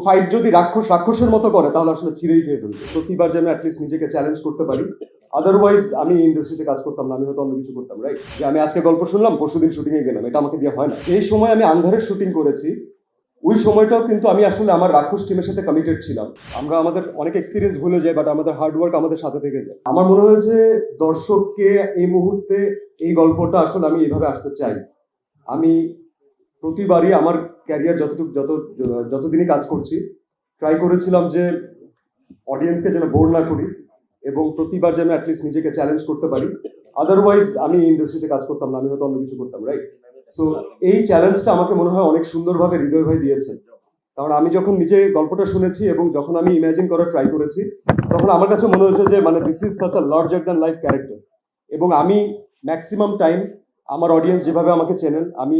Fight যদি রাক্ষসের মতো করে তাহলে আসলে ছিঁড়েই খেয়ে ফেলবে। প্রতিবার যেন অ্যাটলিস্ট নিজেকে চ্যালেঞ্জ করতে পারি, আদারওয়াইজ আমি ইন্ডাস্ট্রিতে কাজ করতাম না, আমি হয়তো অন্য কিছু করতাম, রাইট? যে আমি আজকে গল্প শুনলাম, পরশুদিন শুটিংয়ে গেলাম, এটা আমাকে দিয়ে হয় না। এই সময় আমি আন্ধারের শুটিং করেছি, ওই সময়টাও কিন্তু আমি আসলে আমার রাক্ষস টিমের সাথে কমিটেড ছিলাম। আমরা আমাদের অনেক এক্সপিরিয়েন্স ভুলে যাই, বাট আমাদের হার্ডওয়ার্ক আমাদের সাথে থেকে যায়। আমার মনে হয়েছে দর্শককে এই মুহূর্তে এই গল্পটা আসলে আমি এইভাবে আসতে চাই। আমি প্রতিবারই আমার ক্যারিয়ার যতদিনই কাজ করছি ট্রাই করেছিলাম যে অডিয়েন্সকে যেন বোর না করি এবং প্রতিবার যেন অ্যাটলিস্ট নিজেকে চ্যালেঞ্জ করতে পারি, আদারওয়াইজ আমি ইন্ডাস্ট্রিতে কাজ করতাম না, আমি হয়তো অন্য কিছু করতাম, রাইট? সো এই চ্যালেঞ্জটা আমাকে মনে হয় অনেক সুন্দরভাবে হৃদয় ভাই দিয়েছে। কারণ আমি যখন নিজে গল্পটা শুনেছি এবং যখন আমি ইমাজিন করার ট্রাই করেছি, তখন আমার কাছে মনে হয়েছে যে মানে this is such a larger than life character. এবং আমি ম্যাক্সিমাম টাইম আমার অডিয়েন্স যেভাবে আমাকে চেনেন, আমি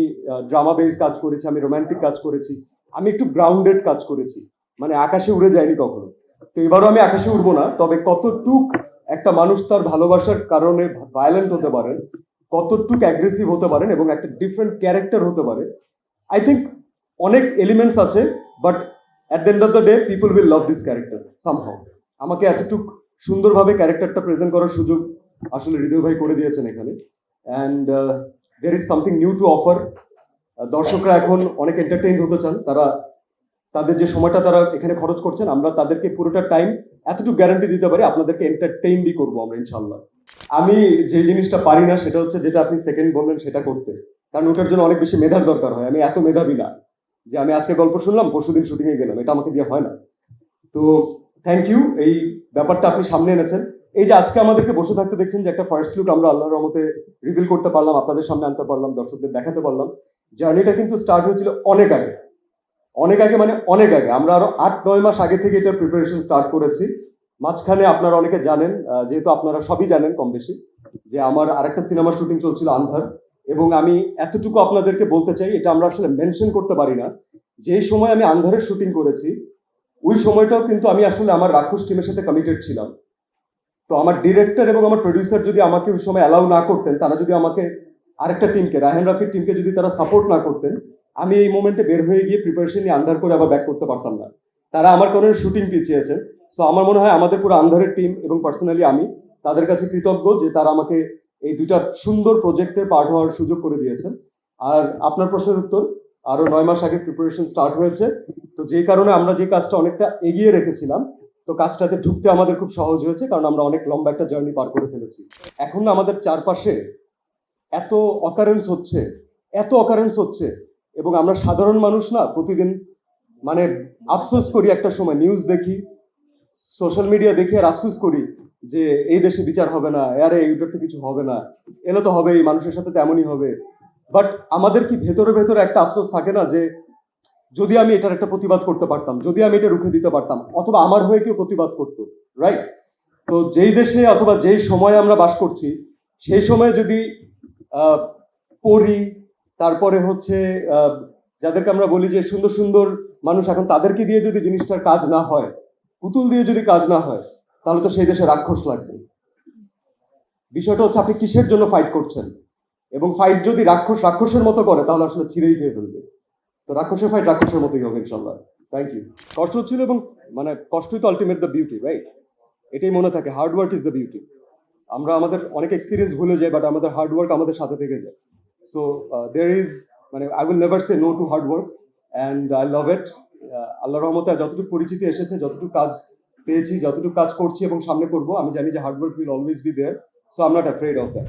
ড্রামা বেস কাজ করেছি, আমি রোম্যান্টিক কাজ করেছি, আমি একটু গ্রাউন্ডেড কাজ করেছি, মানে আকাশে উড়ে যায়নি কখনো। তো এবারও আমি আকাশে উড়বো না, তবে কতটুক একটা মানুষ তার ভালোবাসার কারণে ভায়োলেন্ট হতে পারেন, কতটুক অ্যাগ্রেসিভ হতে পারেন এবং একটা ডিফারেন্ট ক্যারেক্টার হতে পারে, আই থিঙ্ক অনেক এলিমেন্টস আছে, but at the end of the day people will love this character somehow. আমাকে এতটুক সুন্দরভাবে ক্যারেক্টারটা প্রেজেন্ট করার সুযোগ আসলে হৃদয় ভাই করে দিয়েছেন এখানে। And there is something new to offer. দর্শকরা এখন অনেক এন্টারটেইন হতে চান, তারা তাদের যে সময়টা তারা এখানে খরচ করছেন, আমরা তাদেরকে পুরোটা টাইম এতটুকু গ্যারান্টি দিতে পারি আপনাদেরকে এন্টারটেইনই করবো আমরা ইনশাল্লাহ। আমি যে জিনিসটা পারি না সেটা হচ্ছে যেটা আপনি সেকেন্ড বললেন সেটা করতে, কারণ ওটার জন্য অনেক বেশি মেধার দরকার হয়। আমি এত মেধাবী না যে আমি আজকে গল্প শুনলাম পরশুদিন শুটিংয়ে গেলাম, এটা আমাকে দিয়ে হয় না। তো থ্যাংক ইউ, এই ব্যাপারটা আপনি সামনে এনেছেন। এই যে আজকে আমাদেরকে বসে থাকতে দেখছেন যে একটা ফার্স্ট লুক আমরা আল্লাহর রহমতে রিভিল করতে পারলাম, আপনাদের সামনে আনতে পারলাম, দর্শকদের দেখাতে পারলাম। জার্নিটা কিন্তু স্টার্ট হয়েছিল অনেক আগে, অনেক আগে, মানে অনেক আগে। আমরা আরো 8-9 মাস আগে থেকে এটার প্রিপারেশন স্টার্ট করেছি। মাঝখানে আপনারা অনেকে জানেন, যেহেতু আপনারা সবই জানেন কম বেশি, যে আমার আরেকটা সিনেমার শুটিং চলছিল আন্ধার। এবং আমি এতটুকু আপনাদেরকে বলতে চাই, এটা আমরা আসলে মেনশন করতে পারি না, যে সময় আমি আন্ধারের শুটিং করেছি ওই সময়টাও কিন্তু আমি আসলে আমার রাক্ষস টিমের সাথে কমিটেড ছিলাম। তো আমার ডিরেক্টর এবং আমার প্রডিউসার যদি আমাকে ওই সময় অ্যালাউ না করতেন, তারা যদি আমাকে আরেকটা টিমকে, রায়হান রাফির টিমকে যদি তারা সাপোর্ট না করতেন, আমি এই মোমেন্টে বের হয়ে গিয়ে প্রিপারেশন নিয়ে আন্ধার করে আবার ব্যাক করতে পারতাম না। তারা আমার কারণে শুটিং পিছিয়েছেন। সো আমার মনে হয় আমাদের পুরো আন্ধারের টিম এবং পার্সোনালি আমি তাদের কাছে কৃতজ্ঞ যে তারা আমাকে এই দুইটা সুন্দর প্রজেক্টের পার্ট হওয়ার সুযোগ করে দিয়েছেন। আর আপনার প্রশ্নের উত্তর, আরো 9 মাস আগে প্রিপারেশন স্টার্ট হয়েছে। তো যে কারণে আমরা যে কাজটা অনেকটা এগিয়ে রেখেছিলাম, তো কাজটাতে ঢুকতে আমাদের খুব সহজ হয়েছে, কারণ আমরা অনেক লম্বা একটা জার্নি পার করে ফেলেছি। এখন না আমাদের চারপাশে এত অকারেন্স হচ্ছে, এত অকারেন্স হচ্ছে, এবং আমরা সাধারণ মানুষ না প্রতিদিন মানে আফসোস করি, একটা সময় নিউজ দেখি, সোশ্যাল মিডিয়া দেখি আর আফসোস করি যে এই দেশে বিচার হবে না, আরে এইটার তো কিছু হবে না, এলে তো হবেই, মানুষের সাথে তো এমনই হবে। বাট আমাদের কি ভেতরে ভেতরে একটা আফসোস থাকে না যে যদি আমি এটার একটা প্রতিবাদ করতে পারতাম, যদি আমি এটা রুখে দিতে পারতাম, অথবা আমার হয়ে কেউ প্রতিবাদ করতো, রাইট? তো যেই দেশে অথবা যেই সময়ে আমরা বাস করছি, সেই সময়ে যদি পড়ি, তারপরে হচ্ছে যাদেরকে আমরা বলি যে সুন্দর সুন্দর মানুষ, এখন তাদেরকে দিয়ে যদি জিনিসটার কাজ না হয়, পুতুল দিয়ে যদি কাজ না হয়, তাহলে তো সেই দেশে রাক্ষস লাগবে। বিষয়টা হচ্ছে আপনি কিসের জন্য ফাইট করছেন, এবং ফাইট যদি রাক্ষসের মতো করে তাহলে আসলে ছিঁড়েই খেয়ে ফেলবে। তো রাক্ষসের ফাইট রাক্ষসের মতোই হবে ইনশাল্লাহ। Thank you. কষ্ট হচ্ছিল, এবং মানে কষ্টই তো আলটিমেট দ্য বিউটি, রাইট? এটাই মনে থাকে, hard work is the beauty. আমরা আমাদের অনেক এক্সপিরিয়েন্স ভুলে যাই, বাট আমাদের হার্ড ওয়ার্ক আমাদের সাথে থেকে যায়। সো দের ইজ, মানে I will never say no to hard work, and I love it. আল্লাহর রহমতে যতটুকু পরিচিতি এসেছে, যতটুকু কাজ পেয়েছি, যতটুকু কাজ করছি এবং সামনে করবো, আমি জানি যে hard work will always be there. So I am not afraid of that.